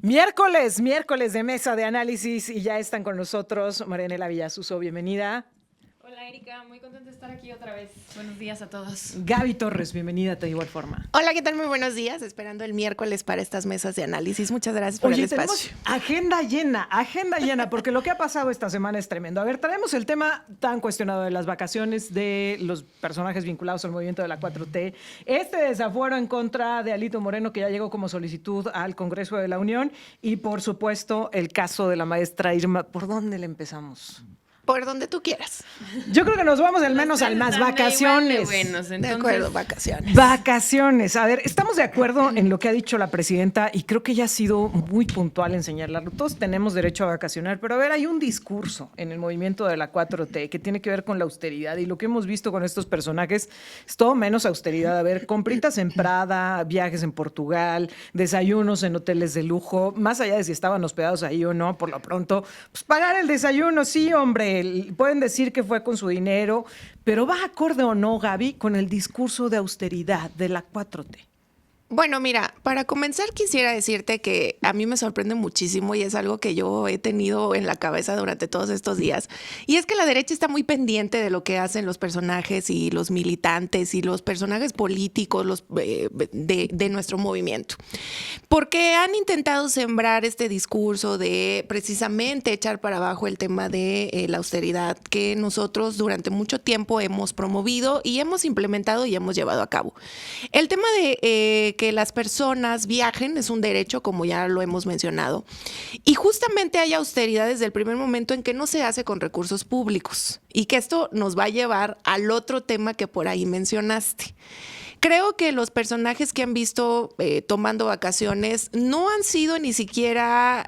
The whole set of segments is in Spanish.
Miércoles de mesa de análisis y ya están con nosotros Marianela Villasuso, bienvenida. Hola Erika, muy contenta de estar aquí otra vez. Buenos días a todos. Gaby Torres, bienvenida de igual forma. Hola, ¿qué tal? Muy buenos días, esperando el miércoles para estas mesas de análisis. Muchas gracias por el espacio. Agenda llena, porque lo que ha pasado esta semana es tremendo. A ver, traemos el tema tan cuestionado de las vacaciones de los personajes vinculados al movimiento de la 4T, este desafuero en contra de Alito Moreno, que ya llegó como solicitud al Congreso de la Unión, y por supuesto el caso de la maestra Irma. ¿Por dónde le empezamos? Por donde tú quieras. Yo creo que nos vamos al menos al más vacaciones. De acuerdo, vacaciones. Vacaciones. A ver, estamos de acuerdo en lo que ha dicho la presidenta y creo que ella ha sido muy puntual en señalarlo. Todos tenemos derecho a vacacionar, pero a ver, hay un discurso en el movimiento de la 4T que tiene que ver con la austeridad y lo que hemos visto con estos personajes es todo menos austeridad. A ver, compritas en Prada, viajes en Portugal, desayunos en hoteles de lujo, más allá de si estaban hospedados ahí o no, por lo pronto, pues pagar el desayuno, sí, hombre. Pueden decir que fue con su dinero, pero ¿va acorde o no, Gaby, con el discurso de austeridad de la 4T? Bueno, mira, para comenzar quisiera decirte que a mí me sorprende muchísimo y es algo que yo he tenido en la cabeza durante todos estos días. Y es que la derecha está muy pendiente de lo que hacen los personajes y los militantes y los personajes políticos de nuestro movimiento. Porque han intentado sembrar este discurso de precisamente echar para abajo el tema de la austeridad que nosotros durante mucho tiempo hemos promovido y hemos implementado y hemos llevado a cabo. El tema de que las personas viajen es un derecho, como ya lo hemos mencionado, y justamente hay austeridad desde el primer momento en que no se hace con recursos públicos y que esto nos va a llevar al otro tema que por ahí mencionaste. Creo que los personajes que han visto tomando vacaciones no han sido ni siquiera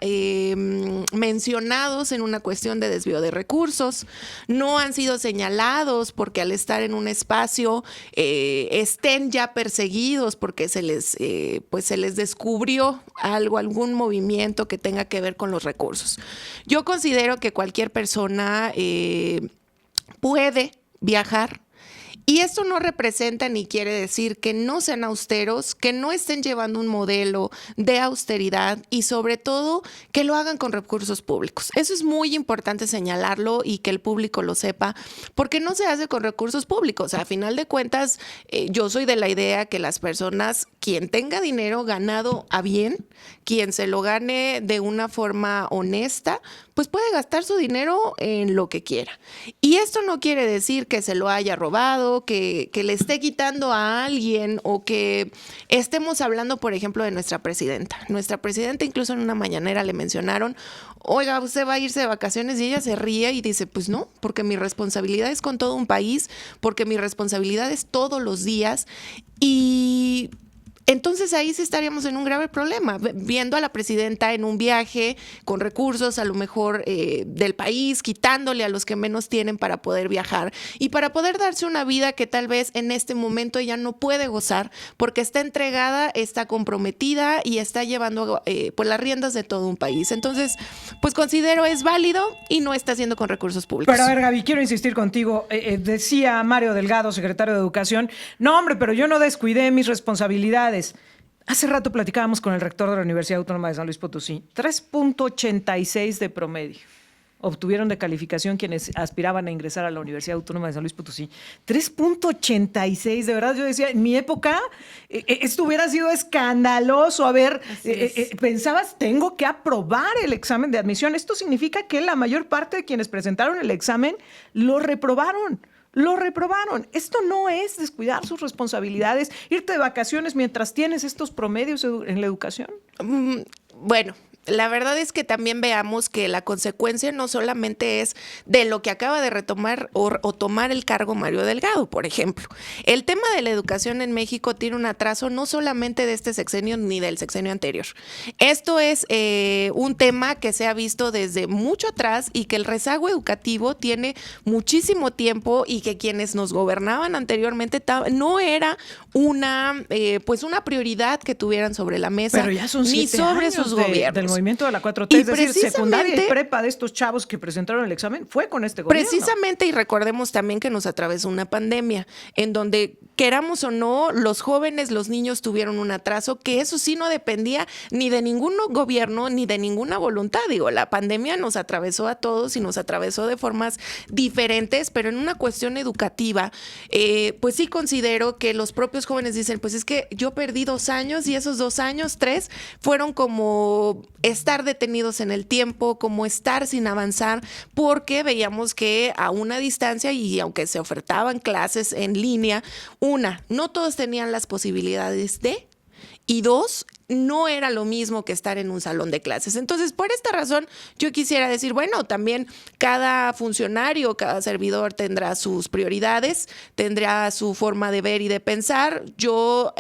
mencionados en una cuestión de desvío de recursos, no han sido señalados porque al estar en un espacio estén ya perseguidos porque se les descubrió algún movimiento que tenga que ver con los recursos. Yo considero que cualquier persona puede viajar. Y esto no representa ni quiere decir que no sean austeros, que no estén llevando un modelo de austeridad y sobre todo que lo hagan con recursos públicos. Eso es muy importante señalarlo y que el público lo sepa, porque no se hace con recursos públicos. A final de cuentas, yo soy de la idea que las personas, quien tenga dinero ganado a bien, quien se lo gane de una forma honesta, pues puede gastar su dinero en lo que quiera. Y esto no quiere decir que se lo haya robado, que le esté quitando a alguien o que estemos hablando, por ejemplo, de nuestra presidenta. Nuestra presidenta incluso en una mañanera le mencionaron, oiga, usted va a irse de vacaciones, y ella se ríe y dice, pues no, porque mi responsabilidad es con todo un país, porque mi responsabilidad es todos los días y... Entonces ahí sí estaríamos en un grave problema, viendo a la presidenta en un viaje con recursos a lo mejor del país, quitándole a los que menos tienen para poder viajar y para poder darse una vida que tal vez en este momento ella no puede gozar porque está entregada, está comprometida y está llevando pues las riendas de todo un país. Entonces, pues considero es válido y no está haciendo con recursos públicos. Pero a ver, Gaby, quiero insistir contigo. Decía Mario Delgado, secretario de Educación, no, hombre, pero yo no descuidé mis responsabilidades. Hace rato platicábamos con el rector de la Universidad Autónoma de San Luis Potosí. 3.86 de promedio obtuvieron de calificación quienes aspiraban a ingresar a la Universidad Autónoma de San Luis Potosí. 3.86, de verdad, yo decía, en mi época esto hubiera sido escandaloso. A ver, pensabas, tengo que aprobar el examen de admisión. Esto significa que la mayor parte de quienes presentaron el examen lo reprobaron. Lo reprobaron. Esto no es descuidar sus responsabilidades, irte de vacaciones mientras tienes estos promedios en la educación. Bueno, la verdad es que también veamos que la consecuencia no solamente es de lo que acaba de retomar o tomar el cargo Mario Delgado, por ejemplo. El tema de la educación en México tiene un atraso no solamente de este sexenio ni del sexenio anterior. Esto es un tema que se ha visto desde mucho atrás y que el rezago educativo tiene muchísimo tiempo y que quienes nos gobernaban anteriormente no era una prioridad que tuvieran sobre la mesa Pero ya son ni 7 sobre años sus gobiernos. movimiento de la 4T, Y es decir, secundaria y precisamente- prepa de estos chavos que presentaron el examen fue con este gobierno. Precisamente, y recordemos también que nos atravesó una pandemia, en donde, queramos o no, los jóvenes, los niños tuvieron un atraso, que eso sí no dependía ni de ningún gobierno, ni de ninguna voluntad. Digo, la pandemia nos atravesó a todos y nos atravesó de formas diferentes, pero en una cuestión educativa, pues sí considero que los propios jóvenes dicen, pues es que yo perdí 2 años y esos 2 años, 3, fueron como estar detenidos en el tiempo, como estar sin avanzar, porque veíamos que a una distancia, y aunque se ofertaban clases en línea, no todos tenían las posibilidades de, y 2, no era lo mismo que estar en un salón de clases. Entonces, por esta razón, yo quisiera decir, bueno, también cada funcionario, cada servidor tendrá sus prioridades, tendrá su forma de ver y de pensar. Yo,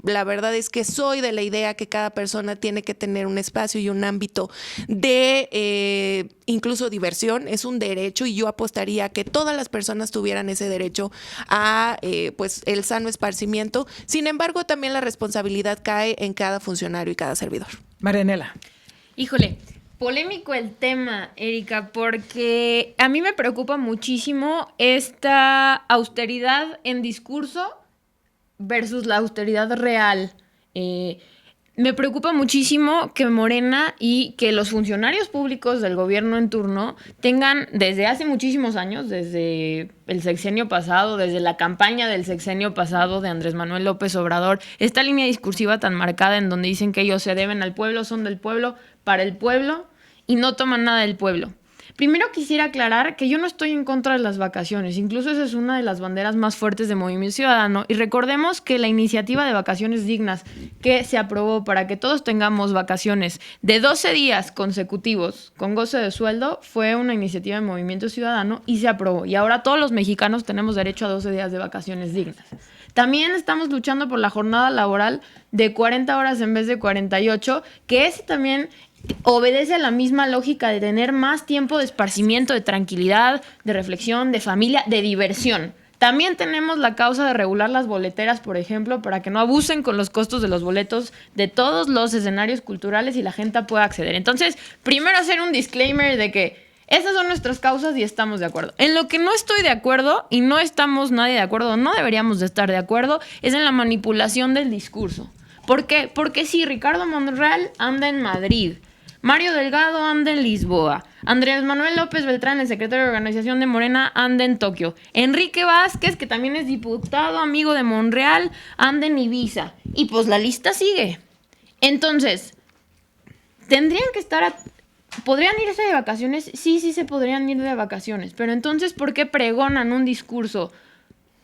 la verdad es que soy de la idea que cada persona tiene que tener un espacio y un ámbito de incluso diversión. Es un derecho, y yo apostaría a que todas las personas tuvieran ese derecho a pues el sano esparcimiento. Sin embargo, también la responsabilidad cae en cada funcionario y cada servidor. Marianela. Híjole, polémico el tema, Erika, porque a mí me preocupa muchísimo esta austeridad en discurso versus la austeridad real. Me preocupa muchísimo que Morena y que los funcionarios públicos del gobierno en turno tengan desde hace muchísimos años, desde el sexenio pasado, desde la campaña del sexenio pasado de Andrés Manuel López Obrador, esta línea discursiva tan marcada en donde dicen que ellos se deben al pueblo, son del pueblo, para el pueblo, y no toman nada del pueblo. Primero quisiera aclarar que yo no estoy en contra de las vacaciones, incluso esa es una de las banderas más fuertes de Movimiento Ciudadano, y recordemos que la iniciativa de vacaciones dignas que se aprobó para que todos tengamos vacaciones de 12 días consecutivos con goce de sueldo fue una iniciativa de Movimiento Ciudadano y se aprobó, y ahora todos los mexicanos tenemos derecho a 12 días de vacaciones dignas. También estamos luchando por la jornada laboral de 40 horas en vez de 48, que ese también obedece a la misma lógica de tener más tiempo de esparcimiento, de tranquilidad, de reflexión, de familia, de diversión. También tenemos la causa de regular las boleteras, por ejemplo, para que no abusen con los costos de los boletos de todos los escenarios culturales y la gente pueda acceder. Entonces, primero hacer un disclaimer de que esas son nuestras causas y estamos de acuerdo. En lo que no estoy de acuerdo, y no estamos nadie de acuerdo, no deberíamos de estar de acuerdo, es en la manipulación del discurso. ¿Por qué? Porque sí, Ricardo Monreal anda en Madrid, Mario Delgado anda en Lisboa, Andrés Manuel López Beltrán, el secretario de Organización de Morena, anda en Tokio, Enrique Vázquez, que también es diputado, amigo de Monreal, anda en Ibiza, y pues la lista sigue. Entonces, tendrían que estar... ¿Podrían irse de vacaciones? Sí, sí se podrían ir de vacaciones, pero entonces, ¿por qué pregonan un discurso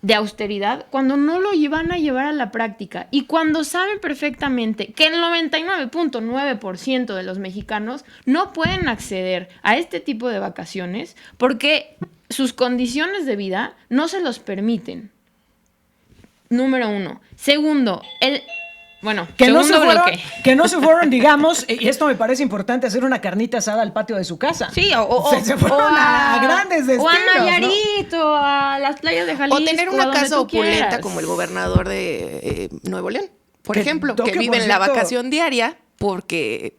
de austeridad cuando no lo van a llevar a la práctica y cuando saben perfectamente que el 99.9% de los mexicanos no pueden acceder a este tipo de vacaciones porque sus condiciones de vida no se los permiten? Número 1. Segundo, Que no, se fueron, digamos, y esto me parece importante, hacer una carnita asada al patio de su casa. Sí, se fueron a grandes destinos, o a Nayarit, ¿no? O a las playas de Jalisco. O tener una casa opulenta quieras, como el gobernador de Nuevo León, por Que ejemplo, Tokio, que vive por en la cierto, vacación diaria porque...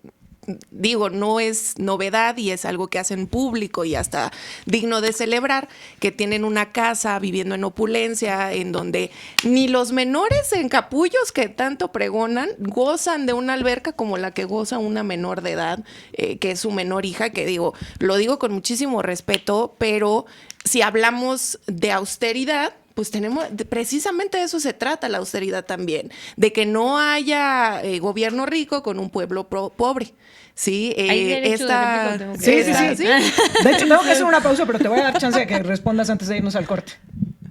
Digo, no es novedad y es algo que hacen público y hasta digno de celebrar, que tienen una casa viviendo en opulencia, en donde ni los menores en capullos que tanto pregonan gozan de una alberca como la que goza una menor de edad, que es su menor hija, que digo, lo digo con muchísimo respeto, pero si hablamos de austeridad, pues precisamente de eso se trata la austeridad también, de que no haya gobierno rico con un pueblo pobre. Sí, esta... Sí. De hecho, tengo que hacer una pausa, pero te voy a dar chance de que respondas antes de irnos al corte.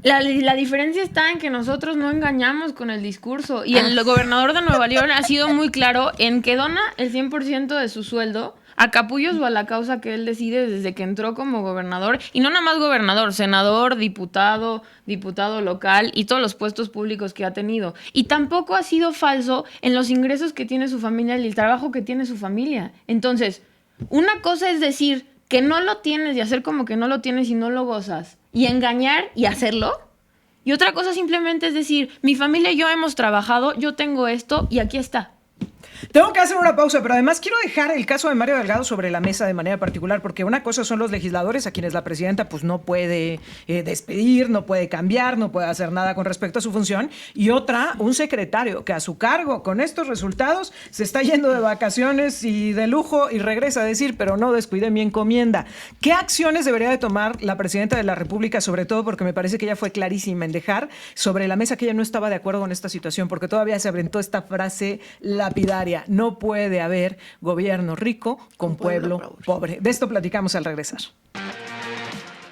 La diferencia está en que nosotros no engañamos con el discurso y el gobernador de Nueva León ha sido muy claro en que dona el 100% de su sueldo a capullos o a la causa que él decide desde que entró como gobernador, y no nada más gobernador, senador, diputado local y todos los puestos públicos que ha tenido. Y tampoco ha sido falso en los ingresos que tiene su familia y el trabajo que tiene su familia. Entonces, una cosa es decir que no lo tienes y hacer como que no lo tienes y no lo gozas, y engañar y hacerlo. Y otra cosa simplemente es decir, mi familia y yo hemos trabajado, yo tengo esto y aquí está. Tengo que hacer una pausa, pero además quiero dejar el caso de Mario Delgado sobre la mesa de manera particular, porque una cosa son los legisladores a quienes la presidenta pues no puede despedir, no puede cambiar, no puede hacer nada con respecto a su función, y otra, un secretario que a su cargo con estos resultados se está yendo de vacaciones y de lujo y regresa a decir, pero no descuidé mi encomienda. ¿Qué acciones debería de tomar la presidenta de la República, sobre todo porque me parece que ella fue clarísima en dejar sobre la mesa que ella no estaba de acuerdo con esta situación, porque todavía se aventó esta frase lapidaria: no puede haber gobierno rico con pueblo pobre? De esto platicamos al regresar.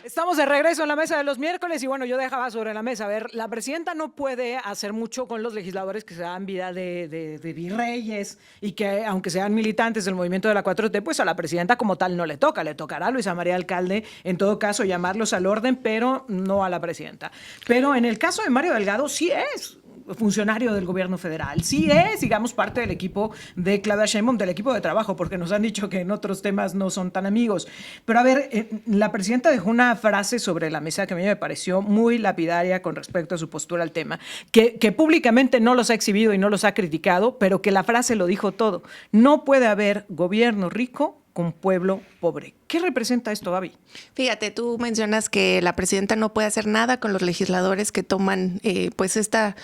Estamos de regreso en la mesa de los miércoles y bueno, yo dejaba sobre la mesa, a ver, la presidenta no puede hacer mucho con los legisladores que se dan vida de virreyes y que aunque sean militantes del movimiento de la 4T, pues a la presidenta como tal no le toca, le tocará a Luisa María Alcalde en todo caso llamarlos al orden, pero no a la presidenta. Pero en el caso de Mario Delgado sí es funcionario del gobierno federal, sí es, digamos, parte del equipo de Claudia Sheinbaum, del equipo de trabajo, porque nos han dicho que en otros temas no son tan amigos. Pero a ver, la presidenta dejó una frase sobre la mesa que a mí me pareció muy lapidaria con respecto a su postura al tema, que públicamente no los ha exhibido y no los ha criticado, pero que la frase lo dijo todo: no puede haber gobierno rico con pueblo pobre. ¿Qué representa esto, Gaby? Fíjate, tú mencionas que la presidenta no puede hacer nada con los legisladores que toman pues estas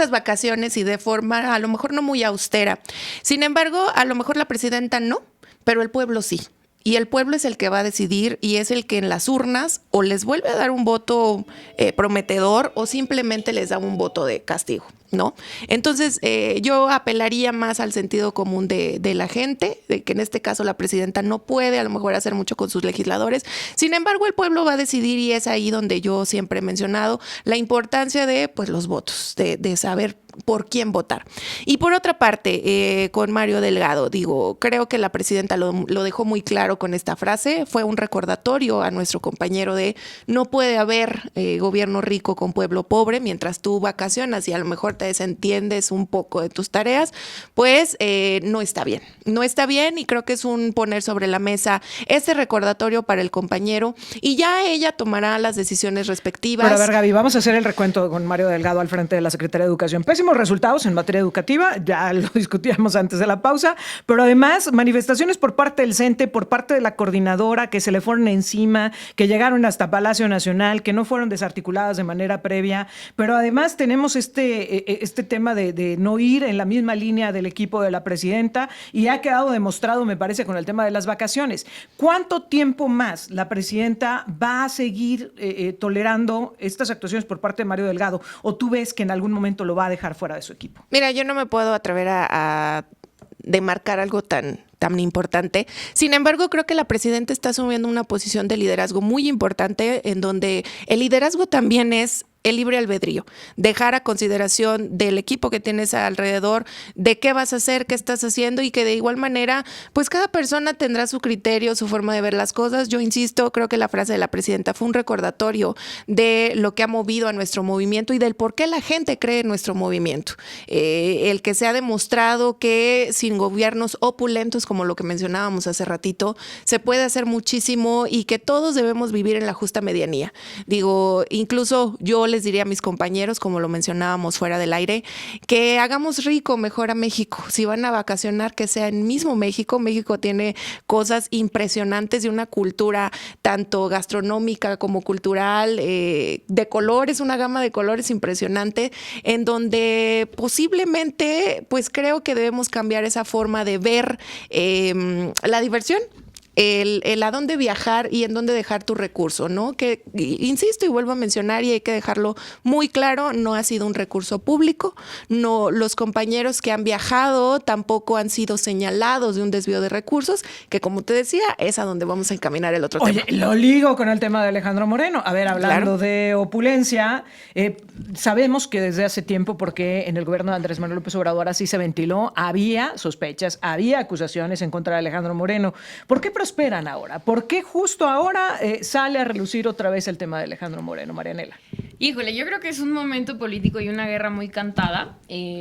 vacaciones y de forma a lo mejor no muy austera. Sin embargo, a lo mejor la presidenta no, pero el pueblo sí. Y el pueblo es el que va a decidir y es el que en las urnas o les vuelve a dar un voto prometedor o simplemente les da un voto de castigo, ¿no? Entonces, yo apelaría más al sentido común de la gente, de que en este caso la presidenta no puede a lo mejor hacer mucho con sus legisladores. Sin embargo, el pueblo va a decidir y es ahí donde yo siempre he mencionado la importancia de pues, los votos, de saber por quién votar. Y por otra parte, con Mario Delgado, creo que la presidenta lo dejó muy claro con esta frase. Fue un recordatorio a nuestro compañero de no puede haber gobierno rico con pueblo pobre. Mientras tú vacacionas y a lo mejor te desentiendes un poco de tus tareas, pues no está bien. No está bien y creo que es un poner sobre la mesa ese recordatorio para el compañero y ya ella tomará las decisiones respectivas. Pero a ver, Gaby, vamos a hacer el recuento con Mario Delgado al frente de la Secretaría de Educación. Pésimos resultados en materia educativa, ya lo discutíamos antes de la pausa, pero además manifestaciones por parte del CENTE, por parte de la coordinadora, que se le fueron encima, que llegaron hasta Palacio Nacional, que no fueron desarticuladas de manera previa, pero además tenemos este tema de no ir en la misma línea del equipo de la presidenta y ha quedado demostrado, me parece, con el tema de las vacaciones. ¿Cuánto tiempo más la presidenta va a seguir tolerando estas actuaciones por parte de Mario Delgado? ¿O tú ves que en algún momento lo va a dejar fuera de su equipo? Mira, yo no me puedo atrever a demarcar algo tan importante. Sin embargo, creo que la presidenta está asumiendo una posición de liderazgo muy importante en donde el liderazgo también es el libre albedrío, dejar a consideración del equipo que tienes alrededor, de qué vas a hacer, qué estás haciendo y que de igual manera, pues cada persona tendrá su criterio, su forma de ver las cosas. Yo insisto, creo que la frase de la presidenta fue un recordatorio de lo que ha movido a nuestro movimiento y del por qué la gente cree en nuestro movimiento. El que se ha demostrado que sin gobiernos opulentos, como lo que mencionábamos hace ratito, se puede hacer muchísimo y que todos debemos vivir en la justa medianía. Incluso yo les diría a mis compañeros, como lo mencionábamos fuera del aire, que hagamos rico mejor a México. Si van a vacacionar, que sea en mismo México. México tiene cosas impresionantes de una cultura tanto gastronómica como cultural, de colores, una gama de colores impresionante, en donde posiblemente, pues creo que debemos cambiar esa forma de ver la diversión. El a dónde viajar y en dónde dejar tu recurso, ¿no? Que, insisto y vuelvo a mencionar y hay que dejarlo muy claro, no ha sido un recurso público, no, los compañeros que han viajado tampoco han sido señalados de un desvío de recursos, que como te decía, es a donde vamos a encaminar el otro tema. Oye, lo ligo con el tema de Alejandro Moreno. A ver, hablando de opulencia, sabemos que desde hace tiempo, porque en el gobierno de Andrés Manuel López Obrador así se ventiló, había sospechas, había acusaciones en contra de Alejandro Moreno. ¿Por qué prosperan ahora? ¿Por qué justo ahora sale a relucir otra vez el tema de Alejandro Moreno, Marianela? Híjole, yo creo que es un momento político y una guerra muy cantada.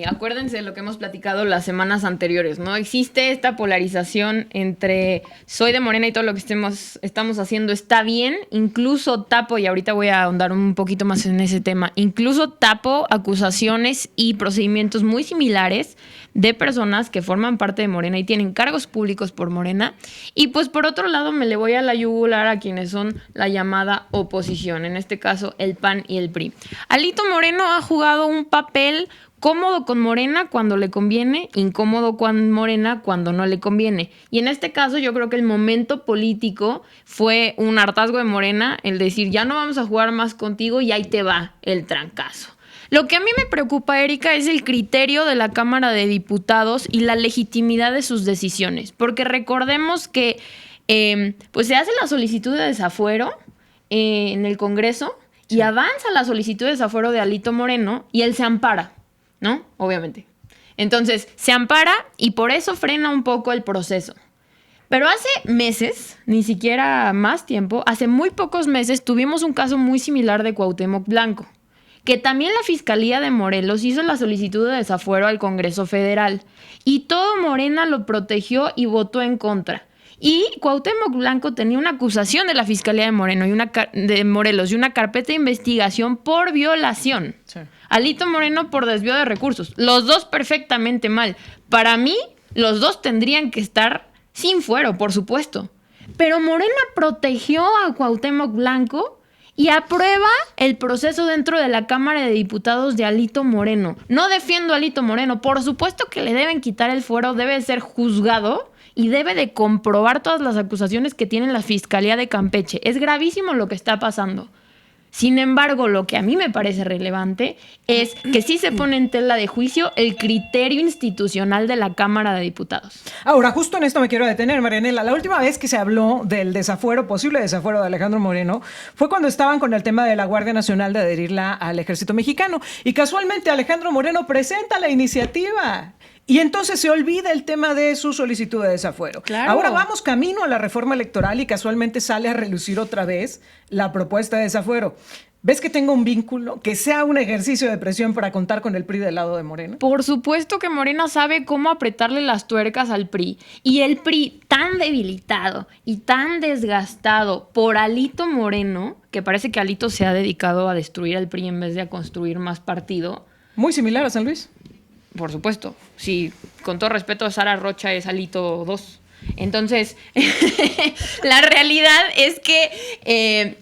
Acuérdense de lo que hemos platicado las semanas anteriores, ¿no? Existe esta polarización entre soy de Morena y todo lo que estamos haciendo está bien. Incluso tapo, y ahorita voy a ahondar un poquito más en ese tema, incluso tapo acusaciones y procedimientos muy similares de personas que forman parte de Morena y tienen cargos públicos por Morena. Y pues por otro lado me le voy a la yugular a quienes son la llamada oposición, en este caso el PAN y el PRI. Alito Moreno ha jugado un papel cómodo con Morena cuando le conviene, incómodo con Morena cuando no le conviene. Y en este caso yo creo que el momento político fue un hartazgo de Morena, el decir ya no vamos a jugar más contigo y ahí te va el trancazo. Lo que a mí me preocupa, Erika, es el criterio de la Cámara de Diputados y la legitimidad de sus decisiones. Porque recordemos que pues se hace la solicitud de desafuero en el Congreso y avanza la solicitud de desafuero de Alito Moreno y él se ampara, ¿no? Obviamente. Entonces, se ampara y por eso frena un poco el proceso. Pero hace meses, ni siquiera más tiempo, hace muy pocos meses tuvimos un caso muy similar de Cuauhtémoc Blanco, que también la Fiscalía de Morelos hizo la solicitud de desafuero al Congreso Federal y todo Morena lo protegió y votó en contra. Y Cuauhtémoc Blanco tenía una acusación de la Fiscalía de Morelos y una carpeta de investigación por violación. Sí. Alito Moreno por desvío de recursos. Los dos perfectamente mal. Para mí, los dos tendrían que estar sin fuero, por supuesto. Pero Morena protegió a Cuauhtémoc Blanco y aprueba el proceso dentro de la Cámara de Diputados de Alito Moreno. No defiendo a Alito Moreno. Por supuesto que le deben quitar el fuero, debe ser juzgado y debe de comprobar todas las acusaciones que tiene la Fiscalía de Campeche. Es gravísimo lo que está pasando. Sin embargo, lo que a mí me parece relevante es que sí se pone en tela de juicio el criterio institucional de la Cámara de Diputados. Ahora, justo en esto me quiero detener, Marianela. La última vez que se habló del desafuero, posible desafuero de Alejandro Moreno, fue cuando estaban con el tema de la Guardia Nacional de adherirla al Ejército Mexicano. Y casualmente Alejandro Moreno presenta la iniciativa. Y entonces se olvida el tema de su solicitud de desafuero. Claro. Ahora vamos camino a la reforma electoral y casualmente sale a relucir otra vez la propuesta de desafuero. ¿Ves que tengo un vínculo? ¿Que sea un ejercicio de presión para contar con el PRI del lado de Morena? Por supuesto que Morena sabe cómo apretarle las tuercas al PRI. Y el PRI tan debilitado y tan desgastado por Alito Moreno, que parece que Alito se ha dedicado a destruir al PRI en vez de a construir más partido. Muy similar a San Luis. Por supuesto. Sí, con todo respeto, Sara Rocha es Alito 2. Entonces, la realidad es que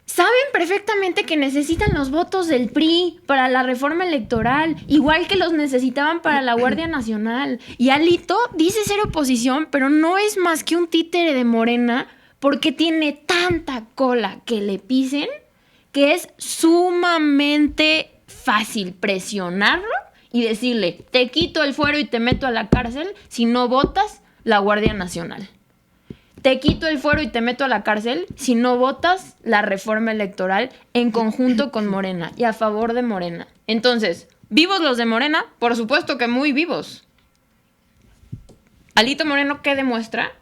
saben perfectamente que necesitan los votos del PRI para la reforma electoral, igual que los necesitaban para la Guardia Nacional. Y Alito dice ser oposición, pero no es más que un títere de Morena porque tiene tanta cola que le pisen que es sumamente fácil presionarlo y decirle, te quito el fuero y te meto a la cárcel si no votas la Guardia Nacional. Te quito el fuero y te meto a la cárcel si no votas la reforma electoral en conjunto con Morena y a favor de Morena. Entonces, ¿vivos los de Morena? Por supuesto que muy vivos. Alito Moreno, ¿qué demuestra?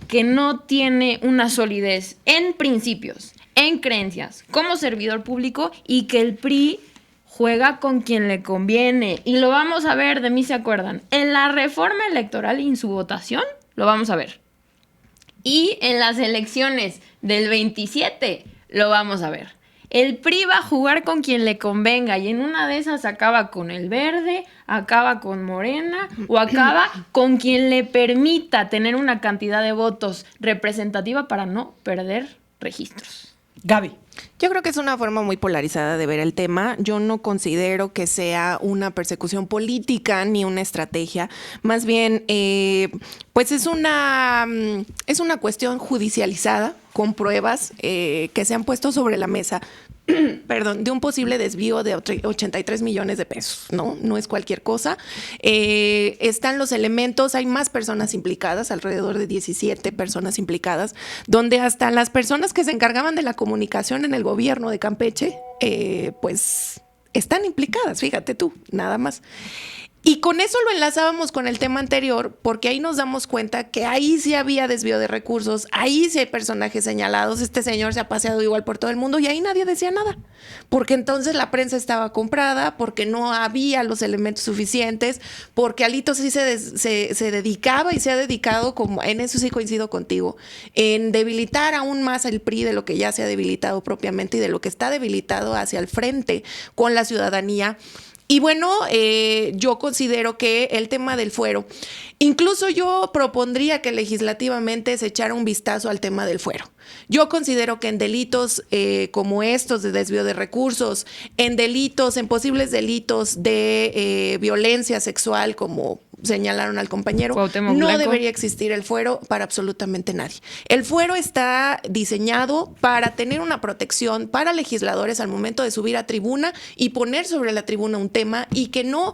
Que no tiene una solidez en principios, en creencias, como servidor público y que el PRI juega con quien le conviene. Y lo vamos a ver, de mí se acuerdan. En la reforma electoral y en su votación, lo vamos a ver. Y en las elecciones del 27, lo vamos a ver. El PRI va a jugar con quien le convenga y en una de esas acaba con el Verde, acaba con Morena o acaba con quien le permita tener una cantidad de votos representativa para no perder registros. Gaby. Yo creo que es una forma muy polarizada de ver el tema. Yo no considero que sea una persecución política ni una estrategia. Más bien, pues es una cuestión judicializada con pruebas que se han puesto sobre la mesa. Perdón, de un posible desvío de 83 millones de pesos, ¿no? No es cualquier cosa. Están los elementos, hay más personas implicadas, alrededor de 17 personas implicadas, donde hasta las personas que se encargaban de la comunicación en el gobierno de Campeche, pues están implicadas, fíjate tú, nada más. Y con eso lo enlazábamos con el tema anterior, porque ahí nos damos cuenta que ahí sí había desvío de recursos, ahí sí hay personajes señalados, este señor se ha paseado igual por todo el mundo y ahí nadie decía nada, porque entonces la prensa estaba comprada, porque no había los elementos suficientes, porque Alito sí se dedicaba y se ha dedicado, como en eso sí coincido contigo, en debilitar aún más el PRI de lo que ya se ha debilitado propiamente y de lo que está debilitado hacia el frente con la ciudadanía. Y bueno, yo considero que el tema del fuero, incluso yo propondría que legislativamente se echara un vistazo al tema del fuero. Yo considero que en delitos como estos de desvío de recursos, en posibles delitos de violencia sexual, como señalaron al compañero, Cuauhtémoc no Blanco. debería existir el fuero para absolutamente nadie. El fuero está diseñado para tener una protección para legisladores al momento de subir a tribuna y poner sobre la tribuna un tema, y que no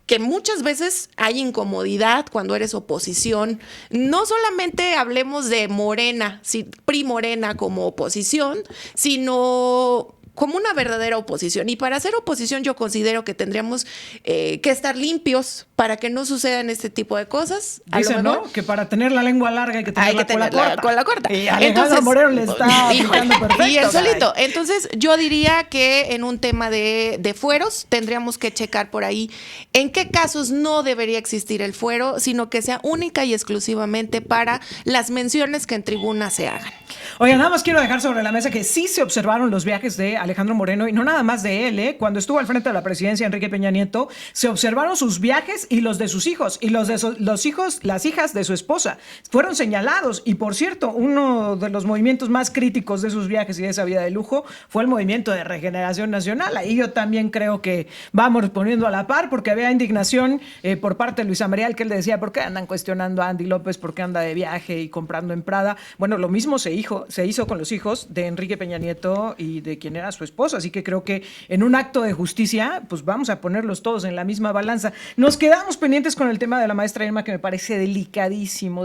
que muchas veces hay incomodidad cuando eres oposición. No solamente hablemos de Morena, PRI Morena como oposición, sino como una verdadera oposición. Y para ser oposición yo considero que tendríamos que estar limpios para que no sucedan este tipo de cosas. Dicen, ¿no? Que para tener la lengua larga hay que tener la cola corta. Y Alejandro Moreno le está aplicando perfecto. Y el solito. Entonces, yo diría que en un tema de fueros tendríamos que checar por ahí en qué casos no debería existir el fuero, sino que sea única y exclusivamente para las menciones que en tribuna se hagan. Oiga, nada más quiero dejar sobre la mesa que sí se observaron los viajes de Alejandro Moreno, y no nada más de él, ¿eh? Cuando estuvo al frente de la presidencia Enrique Peña Nieto, se observaron sus viajes y los de sus hijos, y los de los hijos, las hijas de su esposa. Fueron señalados, y por cierto, uno de los movimientos más críticos de sus viajes y de esa vida de lujo fue el Movimiento de Regeneración Nacional. Ahí yo también creo que vamos poniendo a la par, porque había indignación por parte de Luis Amrial, que él decía, ¿por qué andan cuestionando a Andy López? ¿Por qué anda de viaje y comprando en Prada? Bueno, lo mismo se hizo con los hijos de Enrique Peña Nieto y de quien era su esposa, así que creo que en un acto de justicia, pues vamos a ponerlos todos en la misma balanza. Nos quedamos pendientes con el tema de la maestra Irma, que me parece delicadísimo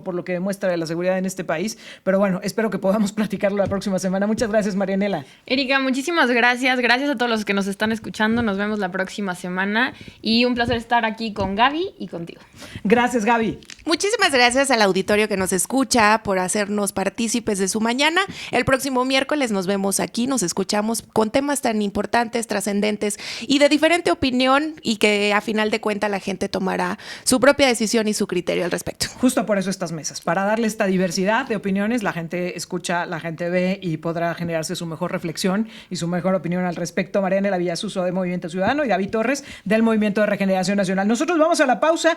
por lo que demuestra de la seguridad en este país, pero bueno, espero que podamos platicarlo la próxima semana. Muchas gracias, Marianela. Erika, muchísimas gracias a todos los que nos están escuchando, nos vemos la próxima semana y un placer estar aquí con Gaby y contigo. Gracias, Gaby. Muchísimas gracias al auditorio que nos escucha por hacernos partícipes de su mañana. El próximo miércoles nos vemos aquí, nos escuchamos con temas tan importantes, trascendentes y de diferente opinión, y que a final de cuentas la gente tomará su propia decisión y su criterio al respecto. Justo por eso estas mesas, para darle esta diversidad de opiniones, la gente escucha, la gente ve y podrá generarse su mejor reflexión y su mejor opinión al respecto. Marianela Villasuso de Movimiento Ciudadano y David Torres del Movimiento de Regeneración Nacional. Nosotros vamos a la pausa